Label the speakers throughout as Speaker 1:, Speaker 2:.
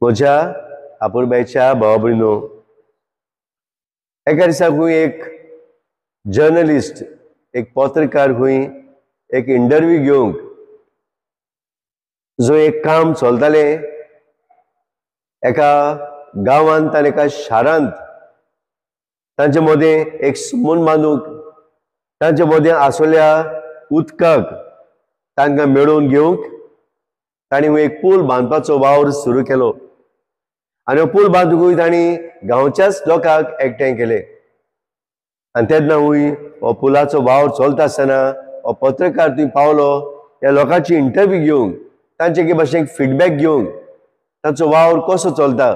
Speaker 1: म्हज्या आपुरबायच्या भावा भयणो, एका दिसा खूंय एक जर्नलिस्ट, एक पत्रकार खूंय एक इंटरव्यू घेवंक जो एक काम चलताले एका गांवांत आनी एका शारांत तांचे मदें एक समून बांदूंक तांचे मदें आसलेल्या उदकाक तांकां मेळोवन घेवंक तांणी एक पूल बांदपाचो वावर सुरू केलो आनी हो पूल बांदूंकूय तांणी गांवच्याच लोकांक एकठांय केले. आनी तेन्ना हो पुलाचो वावर चलता आसतना हो पत्रकार थंय पावलो ह्या लोकांची इंटरव्यू घेवंक, तांचे एके भाशेन फिडबॅक घेवंक, तांचो वावर कसो चलता,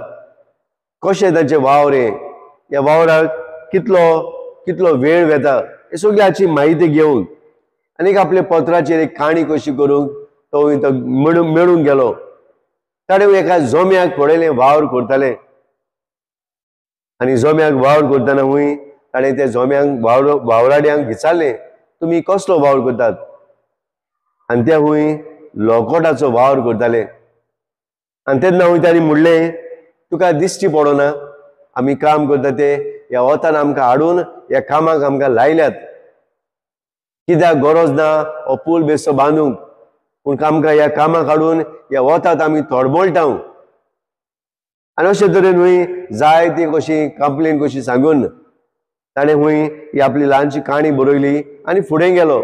Speaker 1: कशें तांचे वावर ह्या वावराक कितलो वेळ वेता, हे सगळी हाची म्हायती घेवंक आनी आपले पत्राचेर एक काणी कशी करूंक तो मेळून गेलो. ताणें एका जोम्याक पळयलें वावर करताले आनी जोम्याक वावर करतना ताणें त्या जोम्यांक वावराड्यांक विचारलें, तुमी कसलो वावर करतात? आनी ते लोकोटाचो वावर करताले. आनी तेन्ना तांणी म्हणलें, तुका दिश्टी पडना आमी काम करता ते ह्या वतान आमकां हाडून ह्या कामाक आमकां लायल्यात, कित्याक गरज ना हो पूल बेश्टो बांदूंक, पूण आमकां ह्या कामाक हाडून ह्या वतात आमी तडमळटाव. आनी अशे तरेन जायती कशी कंप्लेन कशी सांगून ताणें ही आपली ल्हानशी काणी बरयली आनी फुडें गेलो.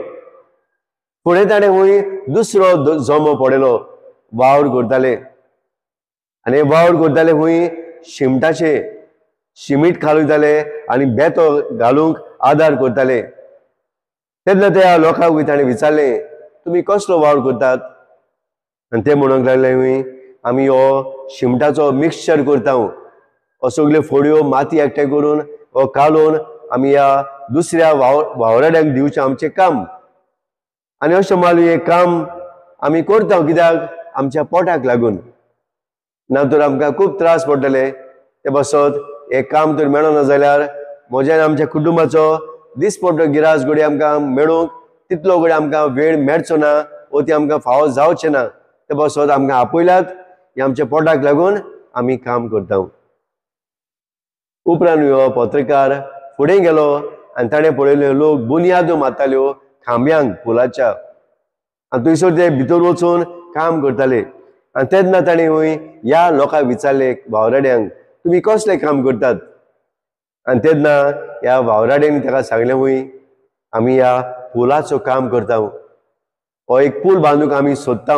Speaker 1: फुडें ताणें दुसरो जोमो पडयलो वावर करताले आनी वावर करताले शिमटाचे शिमीट घालयताले आनी बेतो घालूंक आदार करताले. तेन्ना त्या लोकांक ताणें विचारलें, तुमी कसलो वावर करतात? आनी ते म्हणूंक लागले, आमी हो शिमटाचो मिक्सचर करता, हो सगल्यो फोड्यो माती एकठांय करून हो कालोवन आमी ह्या दुसऱ्या वावराड्यांक दिवचें आमचें काम. आनी अशें मालू हें काम आमी करता कित्याक आमच्या पोटाक लागून, ना तर आमकां खूब त्रास पडटले. ते बसत हें काम तर मेळना जाल्यार म्हज्या आमच्या कुटुंबाचो दिसपट्टो गिरास घडी आमकां मेळूंक तितलो घडी आमकां वेळ मेळचो ना, वो ती आमकां फावो जावचें ना. ते बसत आमकां आपयल्यात हे आमच्या पोटाक लागून आमी काम करता. उपरांत हो पत्रकार फुडें गेलो आनी ताणें पळयल्यो लोक बुनयादो मारताल्यो खांब्यांक पुलाच्या आनी थंयसर ते भितर वचून काम करताले. आनी तेन्ना ताणें ह्या लोकांक विचारलें वावराड्यांक, तुमी कसलें काम करतात? आनी तेन्ना ह्या वावराड्यांनी ताका सांगलें, आमी ह्या पुलाचो काम करता. हो एक पूल बांदूंक आमी सोदता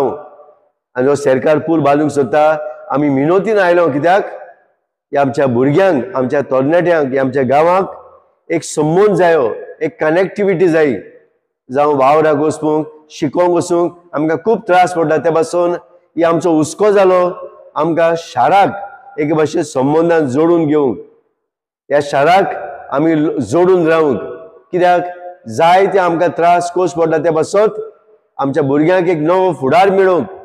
Speaker 1: आनी जो सरकार पूल बांदूंक सोदता आमी मिनोतीन आयलो, कित्याक आमच्या भुरग्यांक, आमच्या तरणाट्यांक, आमच्या गांवांक एक संबंद जायो, एक कनेक्टिविटी जायी. जावं वावराक वचूंक शिकोवंक वचूंक आमकां खूब त्रास पडटा. ते पासून ही आमचो हुस्को जालो आमकां शाराक एक भाशेन संबंदान जोडून घेवंक, ह्या शाराक आमी जोडून रावंक, कित्याक जायते आमकां त्रास कोस पडटा. ते पासत आमच्या भुरग्यांक एक नवो फुडार मेळोवंक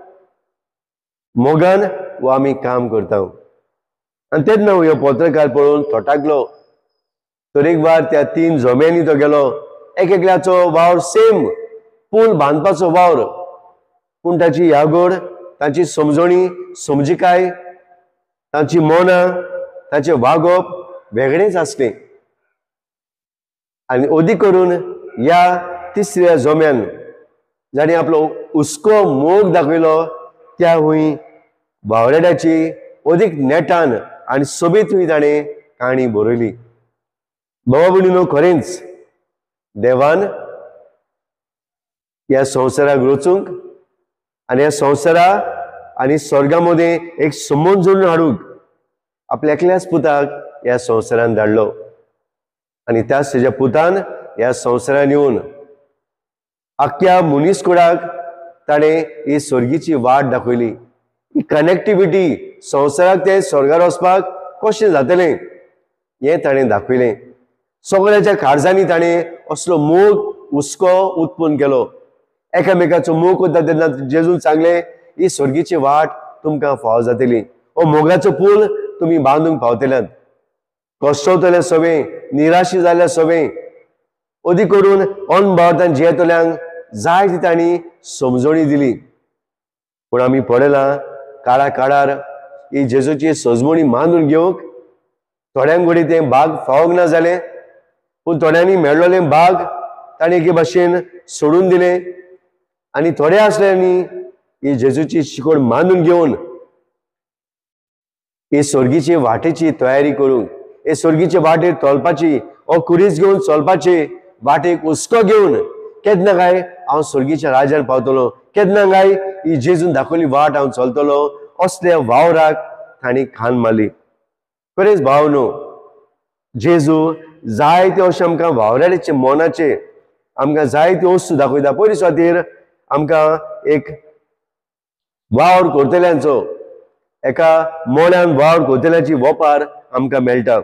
Speaker 1: मोगान वो आमी काम करता. आनी तेन्ना हो पत्रकार पळोवन थोटाकलो. तरेकवार त्या 3 जोम्यांनी तो गेलो, एकल्याचो वावर सेम पूल बांदपाचो वावर, पूण ताची यागोड, ताची समजणी समजिकाय, ताची मोना, ताचें वागप वेगळेंच आसलें. आनी अदी करून ह्या तिसऱ्या जोम्यान जाणें आपलो हुस्को मोग दाखयलो त्या वावराड्याची अदीक नेटान आनी सोबीत ताणें काणी बरयली. भावा भयणीनो, खरेंच देवान ह्या संवसाराक रचूंक आनी ह्या संवसारा आनी स्वर्गा मदें एक संबंद जोडून हाडूंक आपल्या एकल्याच पुताक ह्या संवसारान धाडलो आनी त्याच तेज्या पुतान ह्या संवसारान येवन आख्या मनीसकुळाक ताणें ही स्वर्गीची वाट दाखयली. ही कनेक्टिविटी संवसाराक ते स्वर्गार वचपाक कशें जातलें हें ताणें दाखयलें. सगळ्याच्या काळजांनी ताणें असलो मोग हुस्को उत्पन्न केलो. एकामेकाचो मोग करता तेन्ना जेजून सांगलें, ही स्वर्गीची वाट तुमकां फावो जातली. हो मोगाचो पूल तुमी बांदूंक पावतल्यात. कश्टवतले सवें, निराशी जाल्या सवें, अदी करून अन्न भावतान जियेतल्यांक जाय ती तांणी समजणी दिली. पूण आमी पळयलां काळा काळार ही जेजूची सजमणी मानून घेवंक थोड्यांक घडी ते भाग फावंक ना जालें, पूण थोड्यांनी मेळ्ळोले भाग ताणें एके भाशेन सोडून दिले, आनी थोडे आसल्यांनी ही जेजूची शिकोड मानून घेवन ही स्वर्गीचे वाटेची तयारी करूंक, हे स्वर्गीचे वाटेर चलपाची, हो कुरीस घेवन चलपाचे वाटेक हुस्को घेवन केन्ना काय हांव स्वर्गीच्या राज्यान पावतलो, केन्ना काय ही जेजून दाखयली वाट हांव चलतलो, असल्या वावराक तांणी खान मारली. खरेंच भावनो, जेजू जायते अशें आमकां वावराचे मोनाचे आमकां जायत्यो वस्तू दाखयता. पयलीं सुवातेर आमकां एक वावर करतल्यांचो, एका मोन्यान वावर करतल्याची वोपार आमकां मेळटा.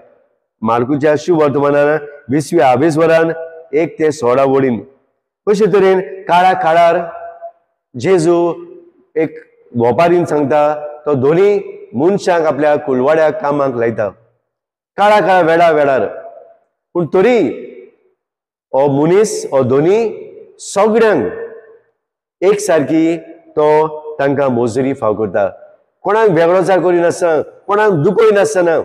Speaker 1: मार्कुच्या शुवर्तमानान 20व्या वरान 1 ते 16 वडीन कशे तरेन काळा काळार जेजू एक वोपारीन सांगता, तो दोनी मनशांक आपल्या कुलवाड्याक कामाक लायता काळा काळा वेळा वेळार. पूण तरी हो मनीस हो दोनी सगळ्यांक एक सारकी तो तांकां मोजरी फाव करता. कोणाक वेगळोचार करिनासतना, कोणाक दुखयनासतना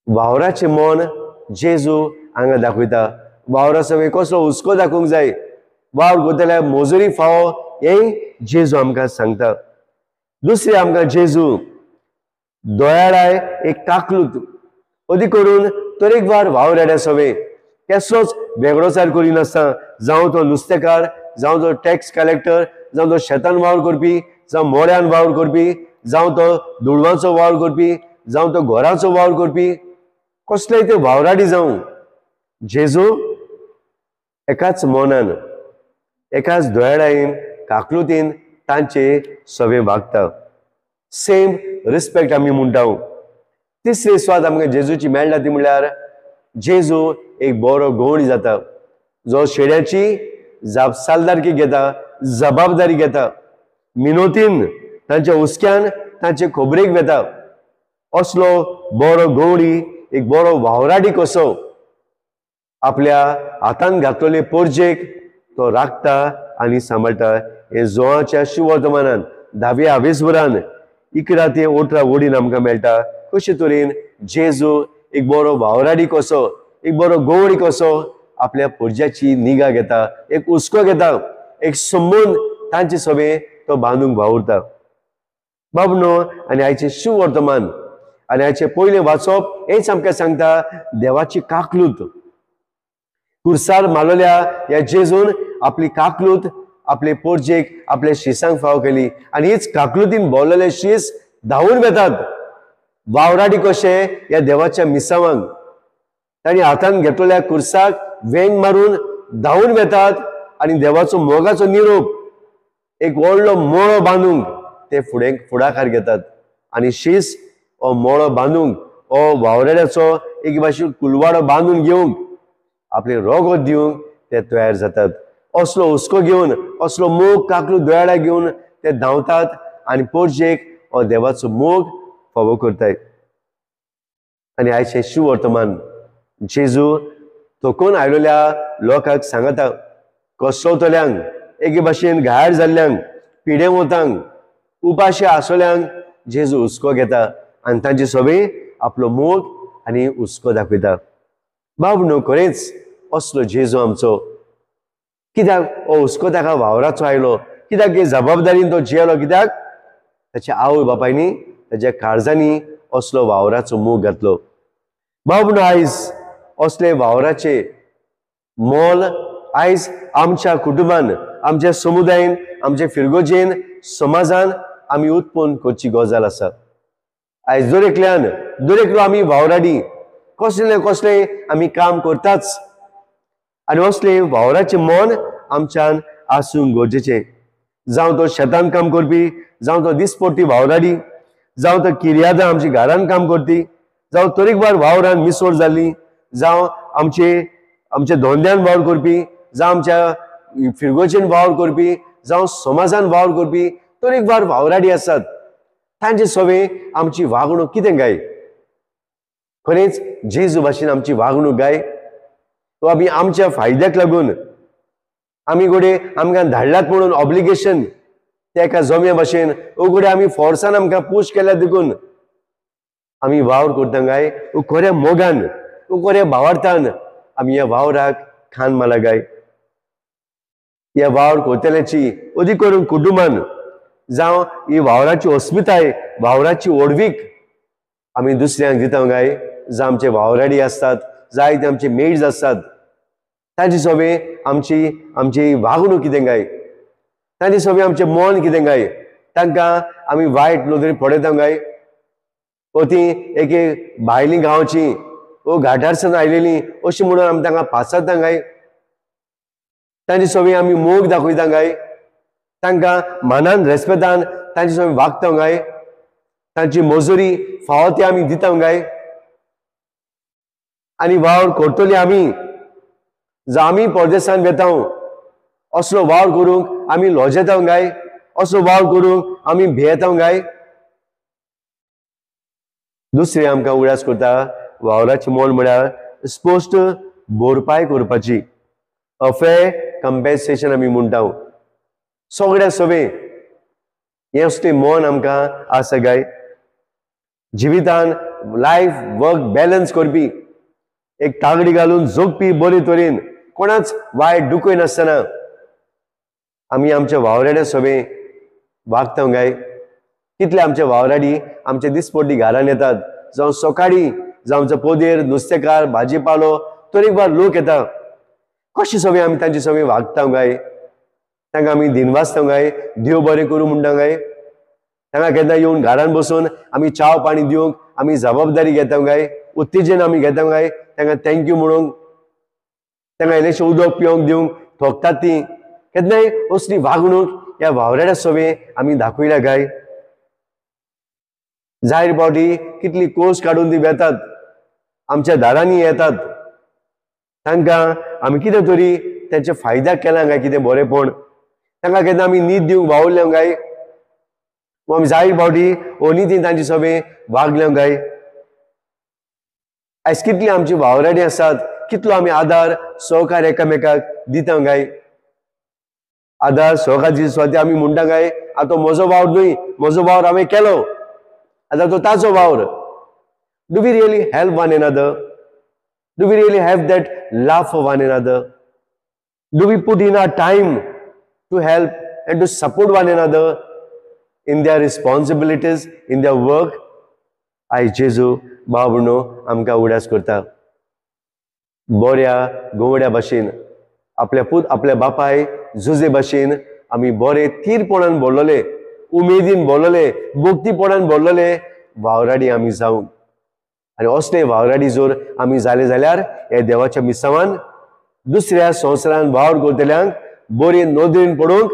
Speaker 1: वावराचें मन जेजू हांगा दाखयता. वावरा सगळे कसलो हुस्को दाखोवंक जाय, वावर करतल्या मोजरी फावो हें जेजू आमकां सांगता. दुसरें आमकां जेजू दोयाळाय एक काकलूत अदी करून तरेकवार वावराड्या सवे कसलोच वेगळोचार करिनासतना, जावं तो नुस्तेकार, जावं तो टॅक्स कलेक्टर, जावं तो शेतान वावर करपी, जावं मोड्यान वावर करपी, जावं तो दुडवांचो वावर करपी, जावं तो घराचो वावर करपी, कसलेय ते वावराडी जावं जेजू एकाच मोनान एकाच दोयाळायेन काकलुतीन तांचे सवे वागता. सेम रिस्पेक्ट आमी म्हणटा. तिसरी स्वाद आमकां जेजूची मेळटा ती म्हणल्यार जेजू एक बरो गवळी जाता, जो शेड्याची जापसालदारकी घेता, जबाबदारी घेता, मिनोतीन तांच्या हुस्क्यान तांचे खोबरेक वेता. असलो बरो गवळी एक बरो वावराडी कसो आपल्या हातान घातलेले पोरजेक तो राखता आनी सांबाळटा. हे जोआच्या शुवर्तमानान 10व्या वरान 11 ते 18 वडीन आमकां मेळटा. कशे तरेन जेजू एक बरो वावराडी कसो, एक बरो गवळी कसो आपल्या पोरज्याची निगा घेता, एक हुस्को घेता, एक संबंद तांचे सवे तो बांदूंक वावुरता. बाबनो, आनी आयचे शुवर्तमान आनी आयचे पयले वाचप हेच आमकां सांगता देवाची काकलूत. कुर्सार मारलेल्या ह्या जेजून आपली काकलूत आपले पोरजेक आपल्या शिसांक फाव केली, आनी हीच काकलुतीन भोंवलेले शीस धांवून वेतात वावराडी कशे ह्या देवाच्या मिसावांक. तांणी हातान घेतलेल्या कुर्साक वेंग मारून धांवून वेतात आनी देवाचो मोगाचो निरोप एक व्हडलो मोळो बांदूंक ते फुडाकार घेतात. आनी शीस हो मोळो बांदूंक, हो वावराड्याचो एक भाशेन कुलवाडो बांदून घेवंक, आपले रोगत दिवंक ते तयार जातात. असलो हुस्को घेवन, असलो मोग काकलू दोयाळ्या घेवन ते धांवतात आनी पोरजेक हो देवाचो मोग फावो करतात. आनी आयचे शुवर्तमान जेजू थकून आयलेल्या लोकांक सांगता, कसवतल्यांक, एके भाशेन घायर जाल्ल्यांक, पिडे वतांक, उपाशी आसलेल्यांक जेजू हुस्को घेता आनी तांचे सवे आपलो मोग आनी हुस्को दाखयता. बाबनो, खरेंच असलो जेजू आमचो. कित्याक हो हुस्को ताका वावराचो आयलो, कित्याक हे जबाबदारीन तो जियेलो, कित्याक ताच्या आवय बापायनी ताच्या काळजांनी असलो वावराचो मोग घातलो. बाबनो, आयज असले वावराचे मोल आयज आमच्या कुटुंबान, आमच्या समुदायान, आमच्या फिरगोजेन, समाजान आमी उत्पन्न करची गजाल आसा. आयज दरेकलो आमी वावराडी कसले कसले आमी काम करताच, आनी असले वावराचे मन आमच्यान आसूंक गरजेचें. जावं तो शेतान काम करपी, जावं तो दिसपट्टी वावराडी, जावं तो किर्यादां आमची घरान काम करती, जावं तरेकवार वावरान मिसळ जाल्ली, जावं आमचे धोंद्यान वावर करपी, जावं आमच्या फिरगोचेन वावर करपी, जावं समाजान वावर करपी, तरेकवार वावराडी आसात. तांचे सवे आमची वागणूक कितें गाय? खरेंच जेजू भाशेन आमची वागणूक गाय. तो आमी आमच्या फायद्याक लागून आमी घोडे आमकां धाडलात म्हणून ऑब्लिगेशन ते एका जम्या भाशेन उगडे आमी फोर्सान आमकां पुश केल्या देखून आमी वावर करता काय खऱ्या मोगान खऱ्या भावार्थान आमी ह्या वावराक खान माला काय ह्या वावर करतल्याची अदी करून कुटुंबान जावं ही वावराची अस्मिताय वावराची ओडवीक आमी दुसऱ्यांक दिता काय जावं आमचे वावराडी असतात जायते आमचे मेड्स असतात तांची सोबे आमची वागणूक कितें काय तांची सोबे आमचें मन कितें काय तांकां आमी वायट नदरे पळयता काय ती एक भायली गांवची घाटारसान आयलेली अशी म्हणून आमी तांकां पासयता काय तांची सोबे आमी मोग दाखयता काय तांकां मानान रेस्पेदान तांचे सोबे वागता काय तांची मजुरी फावो ती आमी दिता काय आनी वावर करतली आमी जावं आमी परदेसान वेता असलो वावर करूंक आमी लॉजेता काय असलो वावर करूंक आमी भियेता काय दुसरे आमकां उगडास करता वावराचें मोल म्हळ्यार स्पश्ट भरपाय करपाची अफेर कंपेन्सेशन आमी म्हणटा सगळ्या सोबे हे असलें मन आमकां आसा काय जिवितान लायफ वर्क बॅलन्स करपी एक तागडी घालून जगपी बरे तरेन कोणाच वायट दुखय नासतना आमी आमच्या वावराड्या सोबे वागता काय कितले आमचे वावराडी आमच्या दिसपट्टी घरान येतात जावं सकाळी जावं आमचो पोदेर नुस्तेकार भाजीपालो तरेकवार लोक येता कशे सोबे आमी तांचे सोबे वागता काय तांकां आमी दिनवासता काय देव बरें करूं म्हणटा काय तांकां केन्ना येवन घरान बसून आमी चाव पाणी दिवंक आमी जबाबदारी घेता काय उत्तेजन आमी घेता काय तांकां थँक्यू म्हणूंक तांकां इल्लेशें उदक पिवंक दिवंक थोकतात ती केन्नाय असली वागणूक ह्या वावराड्या सोबे आमी दाखयल्या काय जाहीर पावटी कितली कोस काडून ती वेतात आमच्या दारांनी येतात तांकां आमी कितें तरी तेंचे फायद्याक केलां काय कितें बरेंपण तांकां केन्ना आमी न्हीद दिवंक वावुरल्या काय वो आमी जाहीर पावटी अनिती तांचे सोबे वागल्या काय आयज कितली आमची वावराडी आसात कितलो आमी आदार सहकार एकामेकाक दिता काय आदार सहकार दिवपाची आमी म्हणटा काय आतां म्हजो वावर न्हय म्हजो वावर हांवें केलो आतां तो ताचो वावर do we really help one another do we really have that love for one another do we put in our time to help and to support one another in their responsibilities, in their work? आयज जेजू बाबणो आमकां उडास करता बऱ्या गोवड्या भाशेन आपल्या बापाय झुजे भाशेन आमी बरे थीरपणान बोललोले उमेदीन बोललोले भक्तीपणान बोललोले वावराडी आमी जावंक आनी असले वावराडी जर आमी जाले जाल्यार हे देवाच्या मिसावान दुसऱ्या संवसारान वावर करतल्यांक बरे नदरेन पडूंक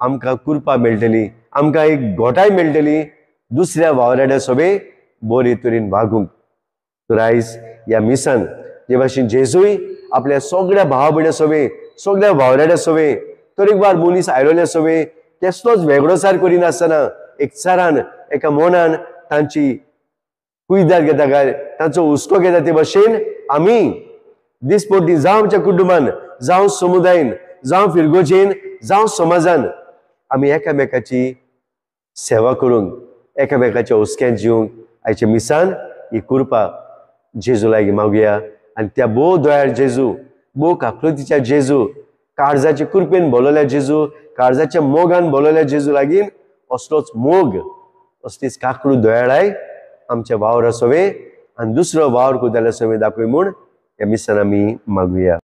Speaker 1: आमकां कृपा मेळटली आमकां एक घोटाय मेळटली दुसऱ्या वावराड्या सोबे बरे तरेन वागूंक तर आयज ह्या मिसान जे भाशेन जेजूय आपल्या सगळ्या भावा भयण्या सोबे सगळ्या वावराड्या सोबे तरेकवार मनीस आयलोल्या सोबे कसलोच वेगळोसार करिनासतना एकचारान एका मनान तांची कुयदाद घेता काय तांचो हुस्को घेता ते भाशेन आमी दिसपट्टी जावं आमच्या कुटुंबान जावं समुदायान जावं फिरगोचेन जावं समाजान आमी एकामेकाची सेवा करूंक एकामेकाच्या हुस्क्यान जिवंक आयचे मिसान ही कृपा जेजू लागीं मागुया आनी त्या भोव दयाळ जेजू भोव काकुळतीच्या जेजू काळजाच्या कृपेन बोलवल्या जेजू काळजाच्या मोगान बोलवल्या जेजू लागीं असलोच मोग असलीच काकळू दयाळाय आमच्या वावरा सोबे आनी दुसरो वावर कुदाल्या सोबे दाखय म्हूण ह्या मिसान आमी मागुया.